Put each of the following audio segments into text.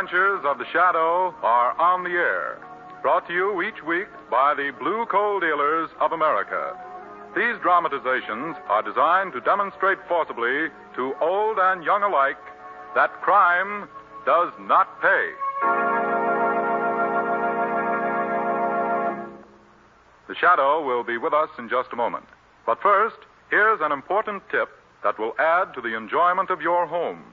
adventures of the Shadow are on the air. Brought to you each week by the Blue Coal Dealers of America. These dramatizations are designed to demonstrate forcibly to old and young alike that crime does not pay. The Shadow will be with us in just a moment. But first, here's an important tip that will add to the enjoyment of your home.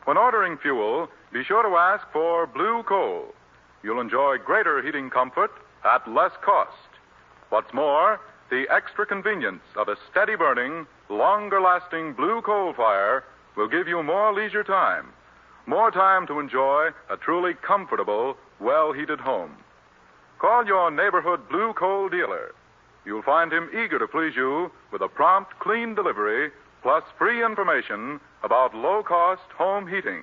When ordering fuel, be sure to ask for blue coal. You'll enjoy greater heating comfort at less cost. What's more, the extra convenience of a steady burning, longer lasting blue coal fire will give you more leisure time. More time to enjoy a truly comfortable, well-heated home. Call your neighborhood blue coal dealer. You'll find him eager to please you with a prompt, clean delivery, plus free information about low-cost home heating.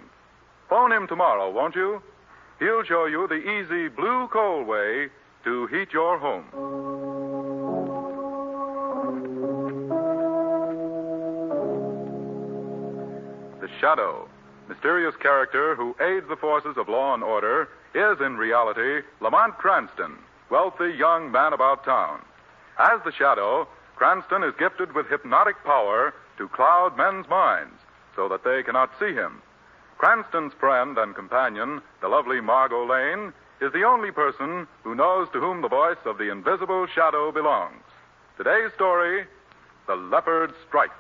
Phone him tomorrow, won't you? He'll show you the easy blue coal way to heat your home. The Shadow, mysterious character who aids the forces of law and order, is in reality Lamont Cranston, wealthy young man about town. As the Shadow, Cranston is gifted with hypnotic power to cloud men's minds so that they cannot see him. Cranston's friend and companion, the lovely Margot Lane, is the only person who knows to whom the voice of the invisible Shadow belongs. Today's story, The Leopard Strikes.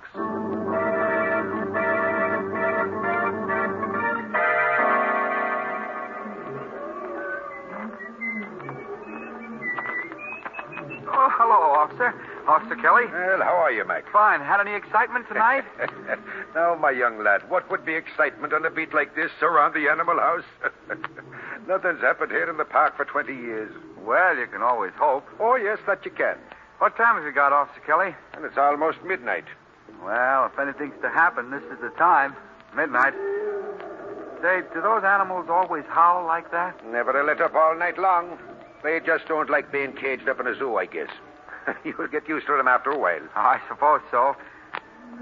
Oh, hello, officer. Officer Kelly? Well, how are you, Mac? Fine. Had any excitement tonight? Now, my young lad, what would be excitement on a beat like this around the animal house? Nothing's happened here in the park for 20 years. Well, you can always hope. Oh, yes, that you can. What time have you got, Officer Kelly? And it's almost midnight. Well, if anything's to happen, this is the time. Midnight. Say, do those animals always howl like that? Never lit up all night long. They just don't like being caged up in a zoo, I guess. You'll get used to them after a while. Oh, I suppose so.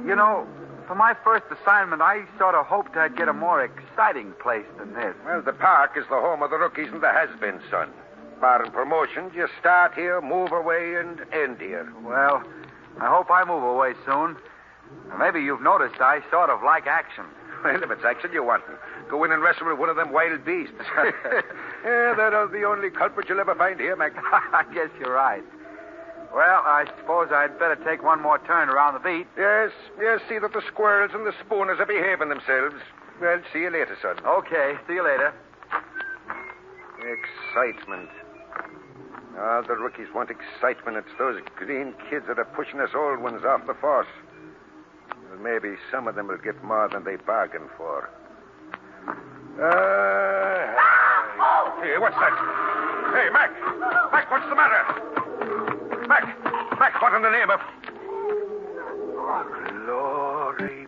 You know, for my first assignment, I sort of hoped I'd get a more exciting place than this. Well, the park is the home of the rookies and the has-beens, son. Barring promotions, you start here, move away, and end here. Well, I hope I move away soon. Maybe you've noticed I sort of like action. Well, if it's action you want, go in and wrestle with one of them wild beasts. Yeah, they're the only culprit you'll ever find here, Mac. I guess you're right. Well, I suppose I'd better take one more turn around the beat. Yes, see that the squirrels and the spooners are behaving themselves. Well, see you later, son. Okay, see you later. Excitement. Ah, the rookies want excitement. It's those green kids that are pushing us old ones off the force. Well, maybe some of them will get more than they bargained for. Hey, what's that? Hey, Mac! Mac, what's the matter? Mac, what in the name of... Glory be.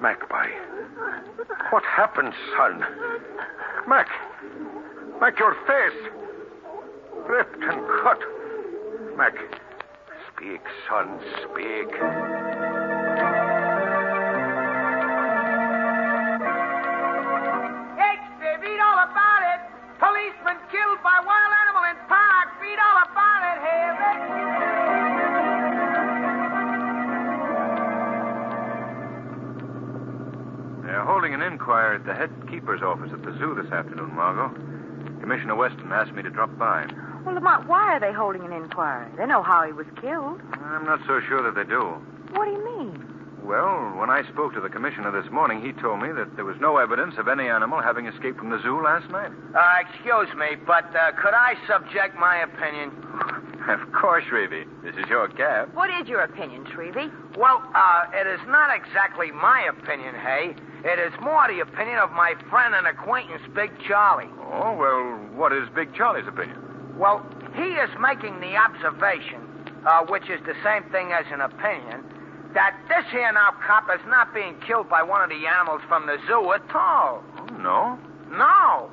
Magpie. What happened, son? Mac, your face. Ripped and cut. Mac, speak, son, speak. Read all about it. Policeman killed by wild animal in park. Read all about it. Hey, They're holding an inquiry at the head keeper's office at the zoo this afternoon, Margot. Commissioner Weston asked me to drop by. Well, Lamont, why are they holding an inquiry? They know how he was killed. I'm not so sure that they do. What do you mean? Well, when I spoke to the commissioner this morning, he told me that there was no evidence of any animal having escaped from the zoo last night. Excuse me, but could I subject my opinion? Of course, Shrevey. This is your cab. What is your opinion, Shrevey? Well, it is not exactly my opinion, Hay. It is more the opinion of my friend and acquaintance, Big Charlie. Oh, well, what is Big Charlie's opinion? Well, he is making the observation, which is the same thing as an opinion, that this here now cop is not being killed by one of the animals from the zoo at all. Oh, no? No.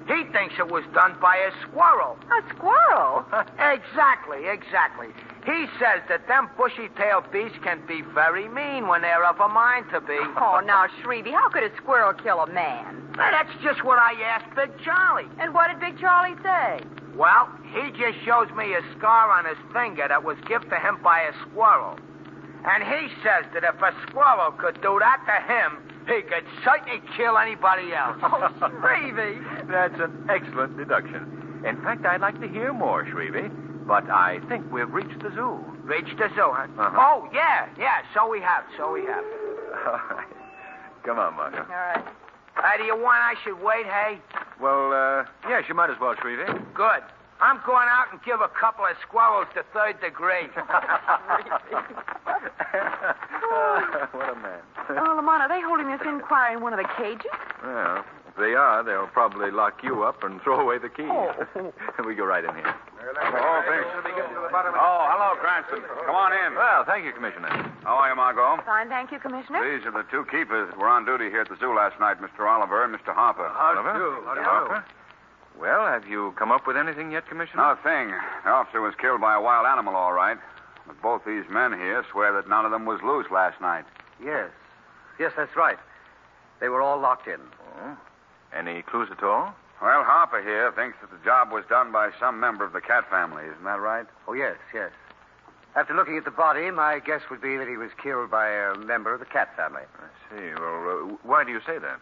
He thinks it was done by a squirrel. A squirrel? Exactly. He says that them bushy-tailed beasts can be very mean when they're of a mind to be. Oh, now, Shrevey, how could a squirrel kill a man? Well, that's just what I asked Big Charlie. And what did Big Charlie say? Well, he just shows me a scar on his finger that was given to him by a squirrel. And he says that if a squirrel could do that to him, he could certainly kill anybody else. Oh, Shrevey. That's an excellent deduction. In fact, I'd like to hear more, Shrevey. But I think we've reached the zoo. Reached the zoo, huh? Uh-huh. Oh, yeah, so we have. All right. Come on, Margot. All right. Do you want I should wait, hey? Well, yes, you might as well, Shrevey. Good. I'm going out and give a couple of squirrels the third degree. What a man. Oh, Lamont, are they holding this inquiry in one of the cages? Well, if they are, they'll probably lock you up and throw away the key. Oh. We go right in here. Oh, hello, Cranston. Come on in. Well, thank you, Commissioner. How are you, Margot? Fine, thank you, Commissioner. These are the two keepers that were on duty here at the zoo last night, Mr. Oliver and Mr. Harper. Oliver? Harper? Well, have you come up with anything yet, Commissioner? Not a thing. The officer was killed by a wild animal, all right. But both these men here swear that none of them was loose last night. Yes. Yes, that's right. They were all locked in. Oh. Any clues at all? Well, Harper here thinks that the job was done by some member of the cat family. Isn't that right? Oh, yes. After looking at the body, my guess would be that he was killed by a member of the cat family. I see. Well, why do you say that?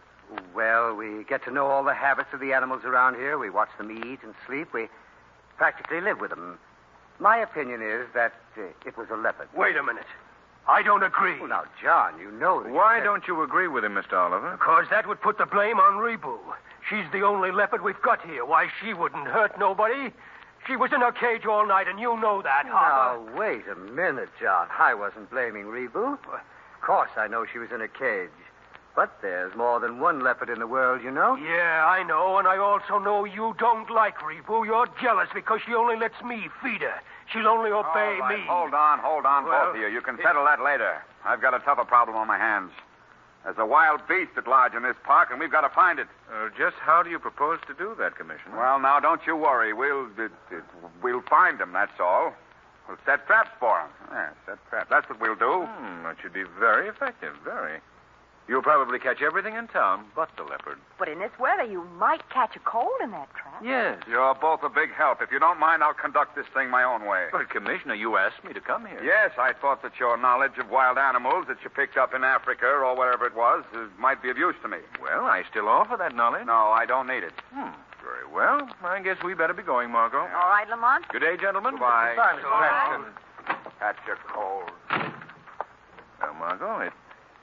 Well, we get to know all the habits of the animals around here. We watch them eat and sleep. We practically live with them. My opinion is that it was a leopard. Wait a minute. I don't agree. Well, now, John, you know that. Why don't you agree with him, Mr. Oliver? Because that would put the blame on Rebu. She's the only leopard we've got here. Why, she wouldn't hurt nobody. She was in her cage all night, and you know that, Harper. Now, wait a minute, John. I wasn't blaming Rebu. Of course, I know she was in a cage. But there's more than one leopard in the world, you know. Yeah, I know, and I also know you don't like Rebu. You're jealous because she only lets me feed her. She'll only obey All right, me. Hold on, Well, both of you. You can settle that later. I've got a tougher problem on my hands. There's a wild beast at large in this park, and we've got to find it. Just how do you propose to do that, Commissioner? Well, now, don't you worry. We'll find him, that's all. We'll set traps for him. Yeah, set traps. That's what we'll do. That should be very effective, very. You'll probably catch everything in town but the leopard. But in this weather, you might catch a cold in that trap. Yes. You're both a big help. If you don't mind, I'll conduct this thing my own way. But, Commissioner, you asked me to come here. Yes, I thought that your knowledge of wild animals that you picked up in Africa or wherever it was might be of use to me. Well, I still offer that knowledge. No, I don't need it. Very well. I guess we better be going, Margot. All right, Lamont. Good day, gentlemen. Goodbye. Goodbye, Mr. Cranston. Catch a cold. Now, Margot, it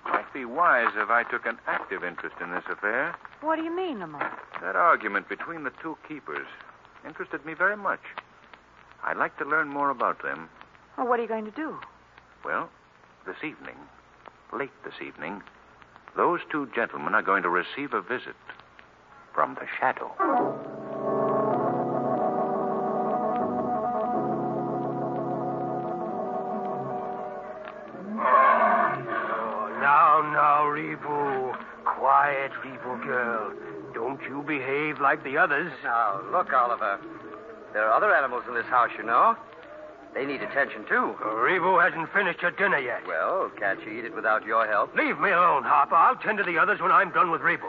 might be wise if I took an active interest in this affair. What do you mean, Lamont? That argument between the two keepers interested me very much. I'd like to learn more about them. Well, what are you going to do? Well, late this evening, those two gentlemen are going to receive a visit from the shadow. Now, Rebu. Quiet, Rebu girl. Don't you behave like the others. Now, look, Oliver. There are other animals in this house, you know. They need attention, too. Rebu hasn't finished her dinner yet. Well, can't she eat it without your help? Leave me alone, Harper. I'll tend to the others when I'm done with Rebu.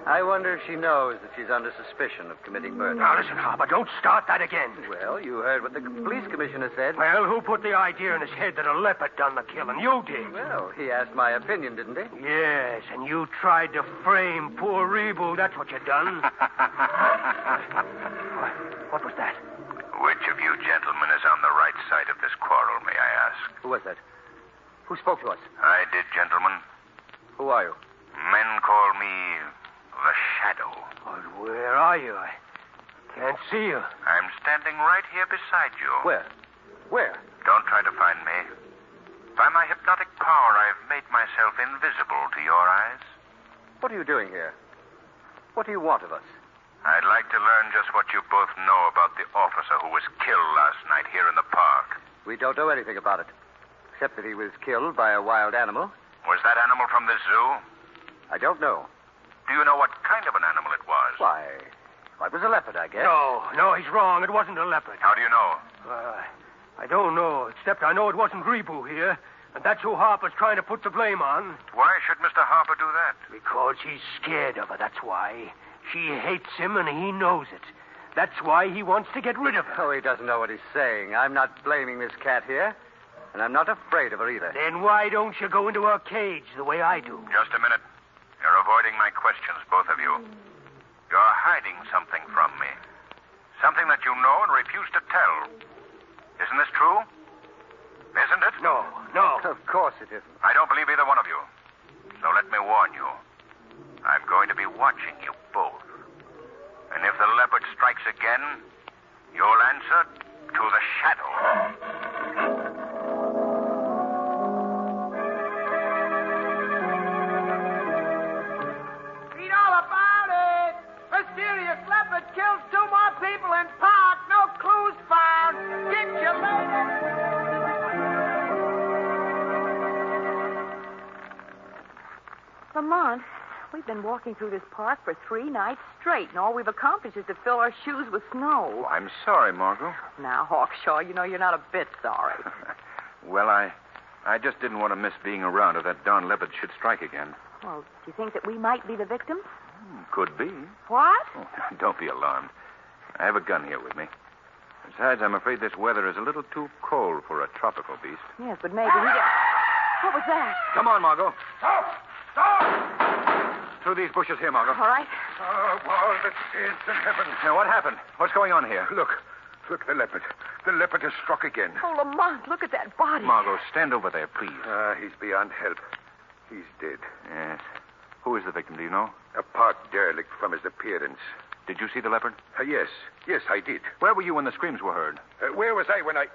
I wonder if she knows that she's under suspicion of committing murder. Now, listen, Harper, don't start that again. Well, you heard what the police commissioner said. Well, who put the idea in his head that a leopard done the killing? You did. Well, he asked my opinion, didn't he? Yes, and you tried to frame poor Rebu. That's what you done. What was that? Which of you gentlemen is on the right side of this quarrel, may I ask? Who was that? Who spoke to us? I did, gentlemen. Who are you? Men call me the Shadow. But where are you? I can't see you. I'm standing right here beside you. Where? Where? Don't try to find me. By my hypnotic power, I've made myself invisible to your eyes. What are you doing here? What do you want of us? I'd like to learn just what you both know about the officer who was killed last night here in the park. We don't know anything about it, except that he was killed by a wild animal. Was that animal from the zoo? I don't know. Do you know what kind of an animal it was? Why, it was a leopard, I guess. No, he's wrong. It wasn't a leopard. How do you know? I don't know, except I know it wasn't Rebu here, and that's who Harper's trying to put the blame on. Why should Mr. Harper do that? Because he's scared of her, that's why. She hates him, and he knows it. That's why he wants to get rid of her. Oh, he doesn't know what he's saying. I'm not blaming this cat here, and I'm not afraid of her either. Then why don't you go into her cage the way I do? Just a minute. You're avoiding my questions, both of you. You're hiding something from me. Something that you know and refuse to tell. Isn't this true? Isn't it? No. Of course it isn't. I don't believe either one of you. So let me warn you. I'm going to be watching you both. And if the leopard strikes again, you'll answer to the shadow. Read all about it. Mysterious leopard kills 2 more people in park. No clues found. Get you later. Lamont, we've been walking through this park for 3 nights straight, and all we've accomplished is to fill our shoes with snow. I'm sorry, Margot. Now, Hawkshaw, you know you're not a bit sorry. Well, I just didn't want to miss being around if that darn leopard should strike again. Well, do you think that we might be the victims? Could be. What? Oh, don't be alarmed. I have a gun here with me. Besides, I'm afraid this weather is a little too cold for a tropical beast. Yes, but maybe he get... What was that? Come on, Margot. Stop! Through these bushes here, Margot. All right. Oh, of all the saints in heaven. Now, what happened? What's going on here? Look, the leopard. The leopard has struck again. Oh, Lamont, look at that body. Margot, stand over there, please. He's beyond help. He's dead. Yes. Who is the victim, do you know? A park derelict from his appearance. Did you see the leopard? Yes, I did. Where were you when the screams were heard? Where was I when I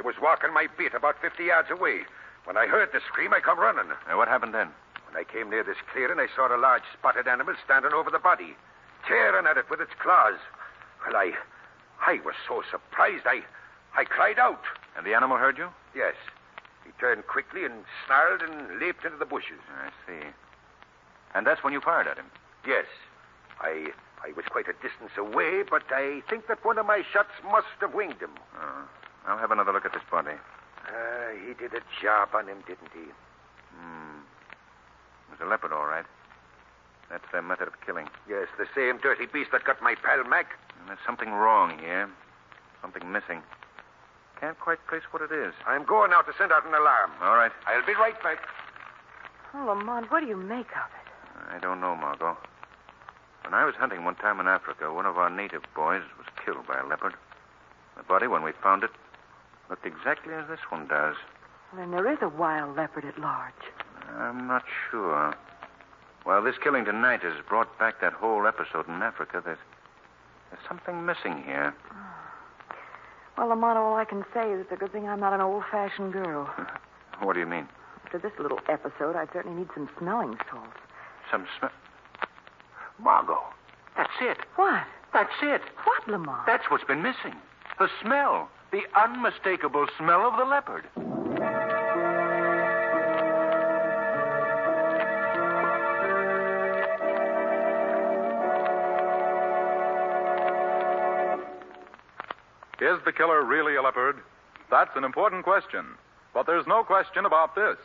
was walking my beat about 50 yards away. When I heard the scream, I come running. What happened then? When I came near this clearing, I saw a large spotted animal standing over the body, tearing at it with its claws. Well, I was so surprised, I cried out. And the animal heard you? Yes. He turned quickly and snarled and leaped into the bushes. I see. And that's when you fired at him? Yes. I was quite a distance away, but I think that one of my shots must have winged him. Oh. I'll have another look at this body. He did a job on him, didn't he? It was a leopard, all right. That's their method of killing. Yes, the same dirty beast that got my pal Mac. And there's something wrong here. Something missing. Can't quite place what it is. I'm going now to send out an alarm. All right. I'll be right back. Oh, Lamont, what do you make of it? I don't know, Margot. When I was hunting one time in Africa, one of our native boys was killed by a leopard. The body, when we found it, looked exactly as this one does. Well, then there is a wild leopard at large. I'm not sure. Well, this killing tonight has brought back that whole episode in Africa. There's something missing here. Well, Lamont, all I can say is it's a good thing I'm not an old-fashioned girl. What do you mean? After this little episode, I'd certainly need some smelling salts. Some smell... Margot, that's it. What? That's it. What, Lamont? That's what's been missing. The smell. The unmistakable smell of the leopard. Is the killer really a leopard? That's an important question. But there's no question about this.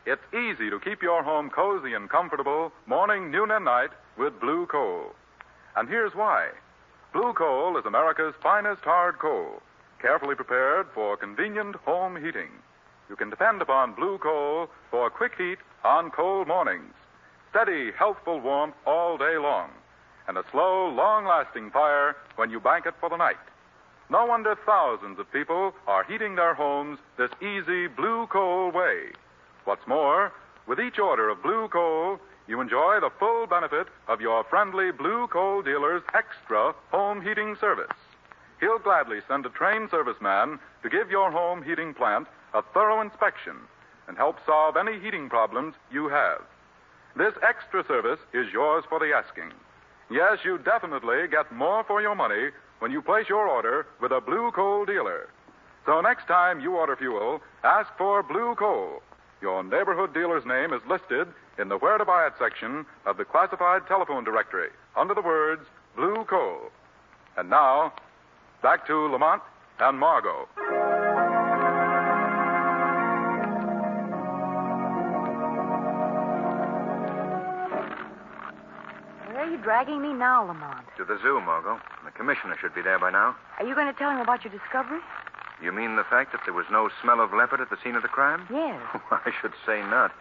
It's easy to keep your home cozy and comfortable morning, noon, and night with blue coal. And here's why. Blue coal is America's finest hard coal, carefully prepared for convenient home heating. You can depend upon blue coal for quick heat on cold mornings, steady, healthful warmth all day long, and a slow, long-lasting fire when you bank it for the night. No wonder thousands of people are heating their homes this easy blue coal way. What's more, with each order of blue coal, you enjoy the full benefit of your friendly blue coal dealer's extra home heating service. He'll gladly send a trained serviceman to give your home heating plant a thorough inspection and help solve any heating problems you have. This extra service is yours for the asking. Yes, you definitely get more for your money when you place your order with a blue coal dealer. So next time you order fuel, ask for blue coal. Your neighborhood dealer's name is listed in the Where to Buy It section of the classified telephone directory under the words Blue Coal. And now, back to Lamont and Margot. dragging me now, Lamont? To the zoo, Margot. The commissioner should be there by now. Are you going to tell him about your discovery? You mean the fact that there was no smell of leopard at the scene of the crime? Yes. I should say not.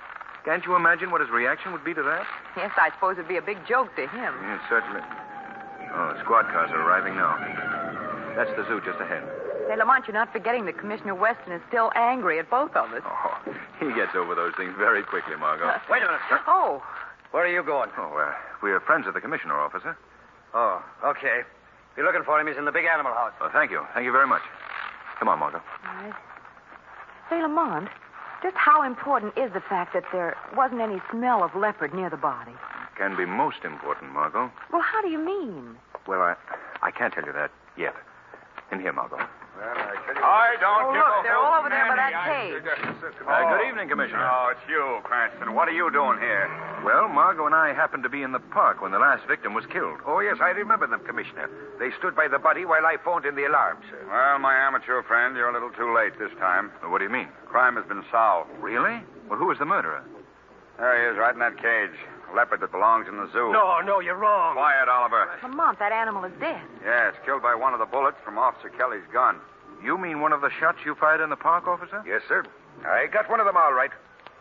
Can't you imagine what his reaction would be to that? Yes, I suppose it'd be a big joke to him. Yes, certainly. Oh, squad cars are arriving now. That's the zoo just ahead. Say, Lamont, you're not forgetting that Commissioner Weston is still angry at both of us. Oh, he gets over those things very quickly, Margot. Wait a minute, sir. Oh, Where are you going? Oh, we're friends of the commissioner, officer. Oh, okay. If you're looking for him, he's in the big animal house. Oh, thank you. Thank you very much. Come on, Margot. all right. Say, Lamont, just how important is the fact that there wasn't any smell of leopard near the body? Can be most important, Margot. Well, how do you mean? Well, I can't tell you that yet. In here, Margot. Well, I tell you. I don't Oh, give look, a they're all over there by that Manny. cage. Good evening, Commissioner. Oh, it's you, Cranston. What are you doing here? Well, Margot and I happened to be in the park when the last victim was killed. Oh, yes, I remember them, Commissioner. They stood by the body while I phoned in the alarm, sir. Well, my amateur friend, you're a little too late this time. What do you mean? Crime has been solved. Really? Well, who was the murderer? There he is, right in that cage. A leopard that belongs in the zoo. No, you're wrong. Quiet, Oliver. Lamont, that animal is dead. Yes, killed by one of the bullets from Officer Kelly's gun. You mean one of the shots you fired in the park, officer? Yes, sir. I got one of them all right.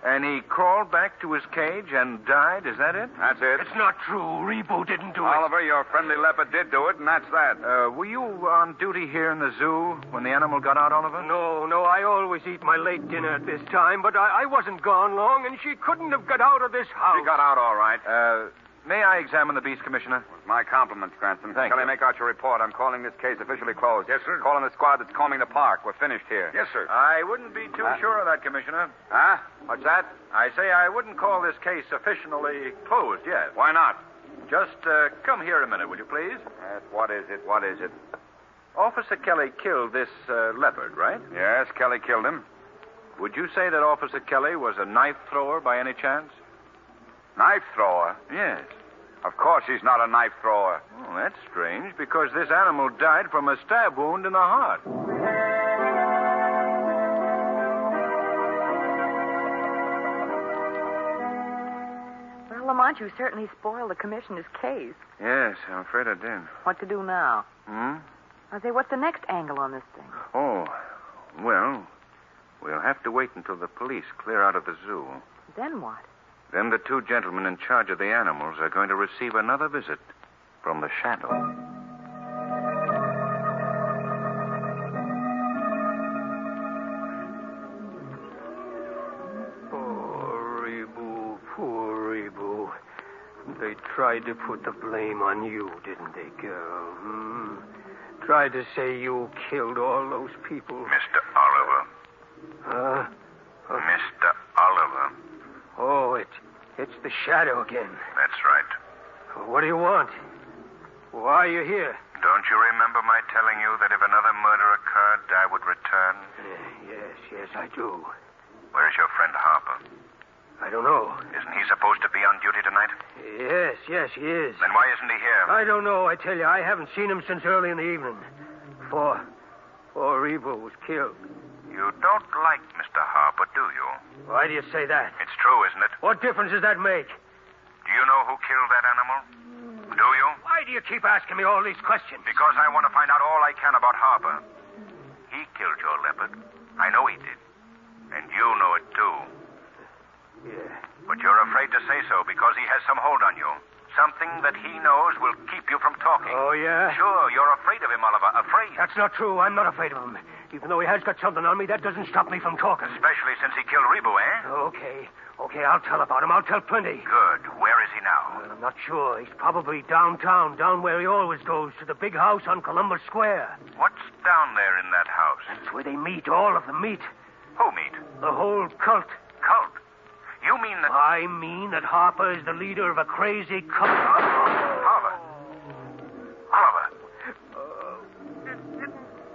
And he crawled back to his cage and died, is that it? That's it. It's not true. Rebo didn't do it. Oliver, your friendly leopard did do it, and that's that. Were you on duty here in the zoo when the animal got out, Oliver? No, I always eat my late dinner at this time, but I wasn't gone long, and she couldn't have got out of this house. She got out all right. May I examine the beast, Commissioner? My compliments, Cranston. Thank Kelly, you. make out your report. I'm calling this case officially closed. Yes, sir. Calling the squad that's combing the park. We're finished here. Yes, sir. I wouldn't be too sure of that, Commissioner. Huh? What's that? I say I wouldn't call this case officially closed yet. Why not? Just come here a minute, will you please? What is it? What is it? Officer Kelly killed this leopard, right? Yes, Kelly killed him. Would you say that Officer Kelly was a knife thrower by any chance? Knife thrower? Yes. Of course he's not a knife thrower. Oh, that's strange, because this animal died from a stab wound in the heart. Well, Lamont, you certainly spoiled the commissioner's case. Yes, I'm afraid I did. What to do now? Hmm? I say, what's the next angle on this thing? Oh, well, we'll have to wait until the police clear out of the zoo. Then what? Then the two gentlemen in charge of the animals are going to receive another visit from the shadow. Poor Rebo. They tried to put the blame on you, didn't they, girl? Tried to say you killed all those people. Mr. Oliver. Mr. Oliver. Oh, it's the shadow again. That's right. What do you want? Why are you here? Don't you remember my telling you that if another murder occurred, I would return? Yes, I do. Where's your friend Harper? I don't know. Isn't he supposed to be on duty tonight? Yes, he is. Then why isn't he here? I don't know, I tell you. I haven't seen him since early in the evening. Before Rebo was killed. You don't like Mr. Harper, do you? Why do you say that? It's true, isn't it? What difference does that make? Do you know who killed that animal? Do you? Why do you keep asking me all these questions? Because I want to find out all I can about Harper. He killed your leopard. I know he did. And you know it, too. Yeah. But you're afraid to say so because he has some hold on you. Something that he knows will keep you from talking. Oh, yeah? Sure, you're afraid of him, Oliver. Afraid. That's not true. I'm not afraid of him. Even though he has got something on me, that doesn't stop me from talking. Especially since he killed Rebo, eh? Okay, I'll tell about him. I'll tell plenty. Good. Where is he now? I'm not sure. He's probably downtown, down where he always goes, to the big house on Columbus Square. What's down there in that house? That's where they meet. All of them meet. Who meet? The whole cult. Cult? You mean that... I mean that Harper is the leader of a crazy cult. Oliver.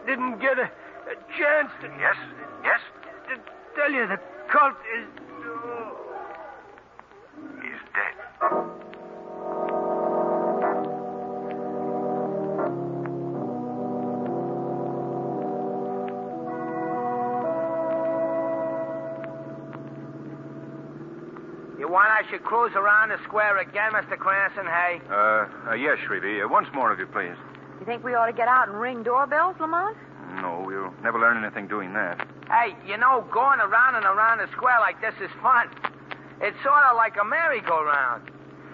Didn't get a chance to... Yes? To tell you the cult is... He's dead. You want I should cruise around the square again, Mr. Cranston, hey? Yes, Shrevey. Once more, if you please. You think we ought to get out and ring doorbells, Lamont? No, we'll never learn anything doing that. Hey, going around and around the square like this is fun. It's sort of like a merry-go-round.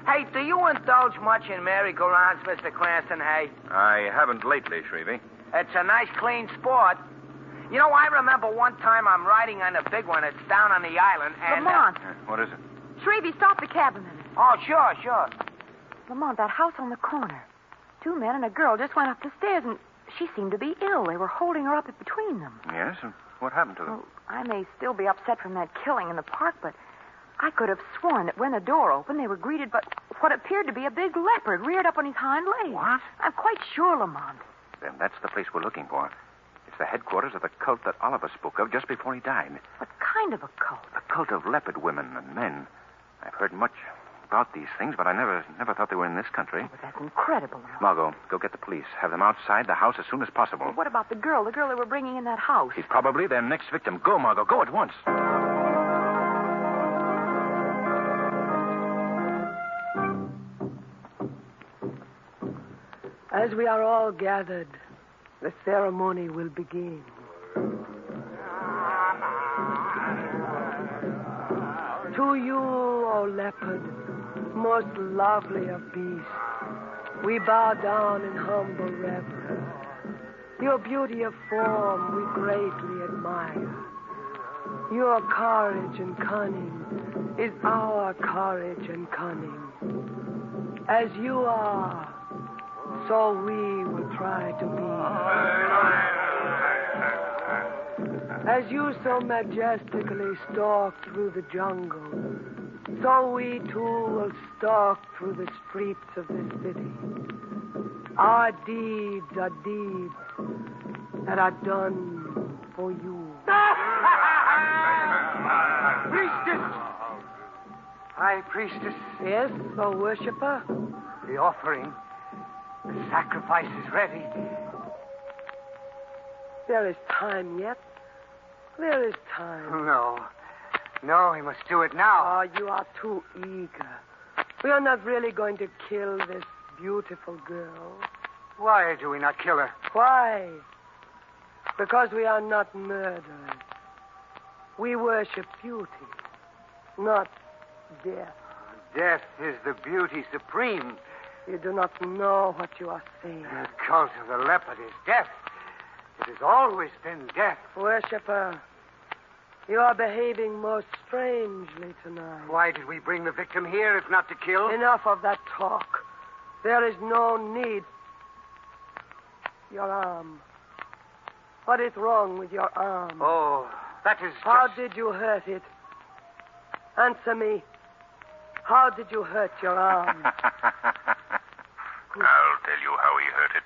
Hey, do you indulge much in merry-go-rounds, Mr. Cranston, hey? I haven't lately, Shrevey. It's a nice, clean sport. I remember one time I'm riding on a big one. It's down on the island, and... Lamont. What is it? Shrevey, stop the cab a minute. Oh, sure. Lamont, that house on the corner. 2 men and a girl just went up the stairs, and she seemed to be ill. They were holding her up between them. Yes, and what happened to them? Well, I may still be upset from that killing in the park, but I could have sworn that when the door opened, they were greeted by what appeared to be a big leopard reared up on his hind legs. What? I'm quite sure, Lamont. Then that's the place we're looking for. It's the headquarters of the cult that Oliver spoke of just before he died. What kind of a cult? A cult of leopard women and men. I've heard much about these things, but I never thought they were in this country. Oh, but that's incredible, Lamont. Margot, go get the police. Have them outside the house as soon as possible. Well, what about the girl they were bringing in that house? She's probably their next victim. Go, Margot. Go at once. As we are all gathered, the ceremony will begin. To you, O leopard, most lovely of beasts, we bow down in humble reverence. Your beauty of form we greatly admire. Your courage and cunning is our courage and cunning. As you are, so we will try to be. As you so majestically stalk through the jungle, so we too will stalk through the streets of this city. Our deeds are deeds that are done for you. Priestess! High priestess. Yes, O worshiper? The offering. The sacrifice is ready. There is time yet. There is time. No, we must do it now. Oh, you are too eager. We are not really going to kill this beautiful girl. Why do we not kill her? Why? Because we are not murderers. We worship beauty, not death. Death is the beauty supreme. You do not know what you are saying. The cult of the leopard is death. It has always been death. Worshipper, you are behaving most strangely tonight. Why did we bring the victim here if not to kill? Enough of that talk. There is no need. Your arm. What is wrong with your arm? Oh, that is How did you hurt it? Answer me. How did you hurt your arm? I'll tell you how he hurt it.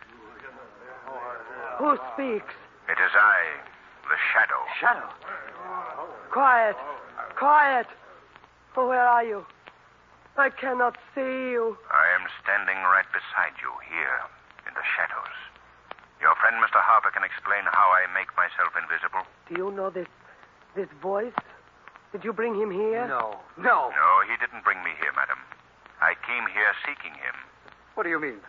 Who speaks? It is I, the Shadow. Shadow? Quiet. Quiet. Oh, where are you? I cannot see you. I am standing right beside you here in the shadows. Your friend, Mr. Harper, can explain how I make myself invisible. Do you know this voice? Did you bring him here? No. No, he didn't bring me here, madam. I came here seeking him. What do you mean?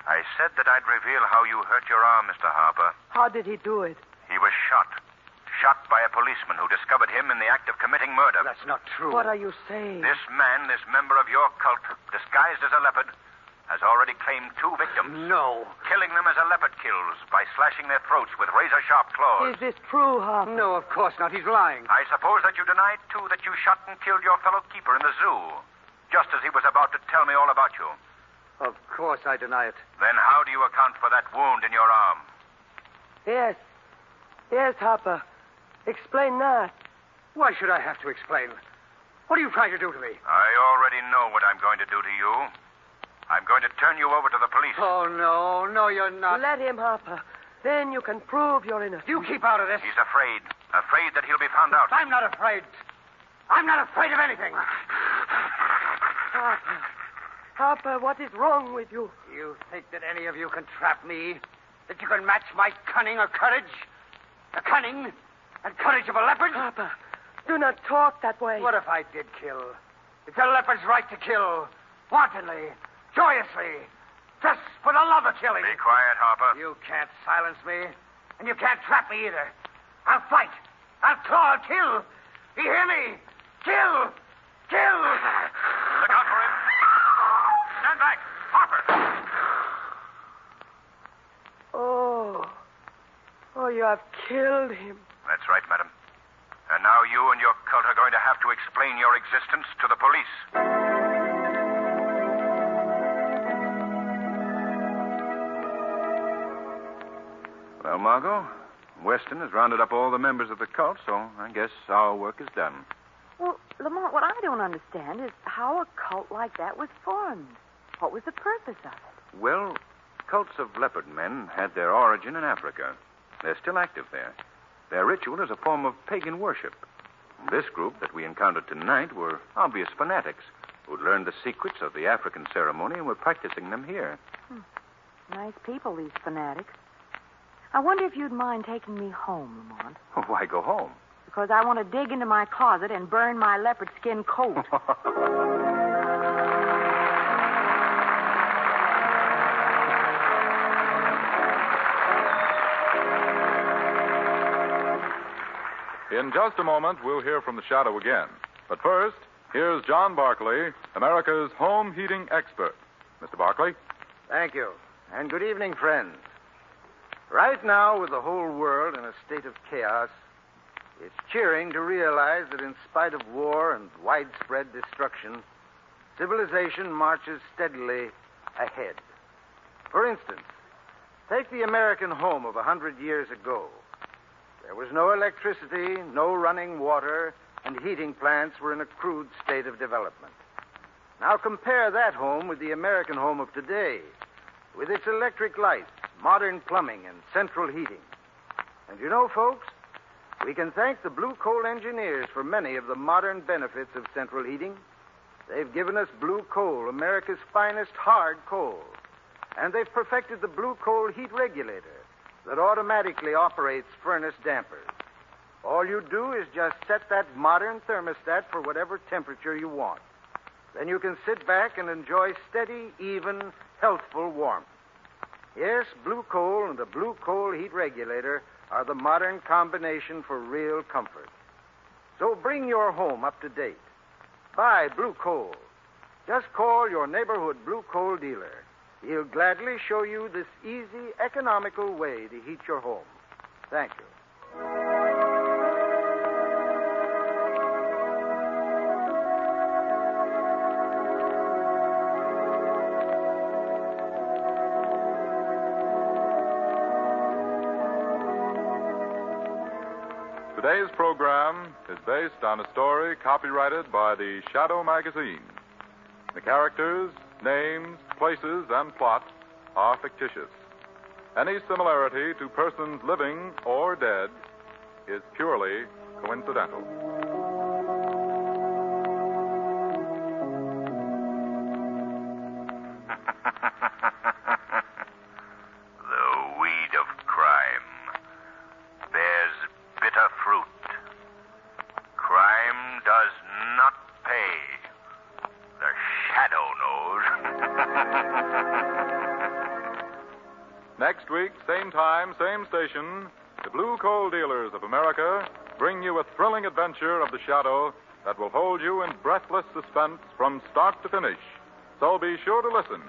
I said that I'd reveal how you hurt your arm, Mr. Harper. How did he do it? He was shot. Shot by a policeman who discovered him in the act of committing murder. That's not true. What are you saying? This man, this member of your cult, disguised as a leopard, has already claimed 2 victims. No. Killing them as a leopard kills by slashing their throats with razor-sharp claws. Is this true, Harper? No, of course not. He's lying. I suppose that you denied, too, that you shot and killed your fellow keeper in the zoo, just as he was about to tell me all about you. Of course I deny it. Then how do you account for that wound in your arm? Yes. Yes, Harper. Explain that. Why should I have to explain? What are you trying to do to me? I already know what I'm going to do to you. I'm going to turn you over to the police. Oh, no. No, you're not. Let him, Harper. Then you can prove your innocence. You keep out of this. He's afraid. Afraid that he'll be found out. I'm not afraid. I'm not afraid of anything. Harper. Harper, what is wrong with you? You think that any of you can trap me? That you can match my cunning or courage? The cunning and courage of a leopard? Harper, do not talk that way. What if I did kill? It's a leopard's right to kill. Wantonly. Joyously. Just for the love of killing. Be quiet, Harper. You can't silence me. And you can't trap me either. I'll fight. I'll claw. I'll kill. You hear me? Kill. Kill. Look out for him. Stand back. Harper. Oh, you have killed him. That's right, madam. And now you and your cult are going to have to explain your existence to the police. Well, Margot, Weston has rounded up all the members of the cult, so I guess our work is done. Well, Lamont, what I don't understand is how a cult like that was formed. What was the purpose of it? Well, cults of leopard men had their origin in Africa. They're still active there. Their ritual is a form of pagan worship. This group that we encountered tonight were obvious fanatics who'd learned the secrets of the African ceremony and were practicing them here. Nice people, these fanatics. I wonder if you'd mind taking me home, Lamont. Why go home? Because I want to dig into my closet and burn my leopard skin coat. In just a moment, we'll hear from the Shadow again. But first, here's John Barclay, America's home heating expert. Mr. Barclay? Thank you. And good evening, friends. Right now, with the whole world in a state of chaos, it's cheering to realize that in spite of war and widespread destruction, civilization marches steadily ahead. For instance, take the American home of 100 years ago. There was no electricity, no running water, and heating plants were in a crude state of development. Now compare that home with the American home of today, with its electric lights, modern plumbing, and central heating. And you know, folks, we can thank the blue coal engineers for many of the modern benefits of central heating. They've given us blue coal, America's finest hard coal. And they've perfected the blue coal heat regulator that automatically operates furnace dampers. All you do is just set that modern thermostat for whatever temperature you want. Then you can sit back and enjoy steady, even, healthful warmth. Yes, blue coal and the blue coal heat regulator are the modern combination for real comfort. So bring your home up to date. Buy blue coal. Just call your neighborhood blue coal dealer. He'll gladly show you this easy, economical way to heat your home. Thank you. Today's program is based on a story copyrighted by the Shadow magazine. The characters, names, places, and plot are fictitious. Any similarity to persons living or dead is purely coincidental. The weed of crime bears bitter fruit. Crime does not pay. The Shadow knows. Next week, same time, same station, the Blue Coal Dealers of America bring you a thrilling adventure of the Shadow that will hold you in breathless suspense from start to finish. So be sure to listen.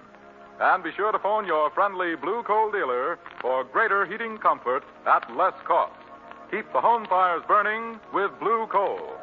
And be sure to phone your friendly Blue Coal dealer for greater heating comfort at less cost. Keep the home fires burning with Blue Coal.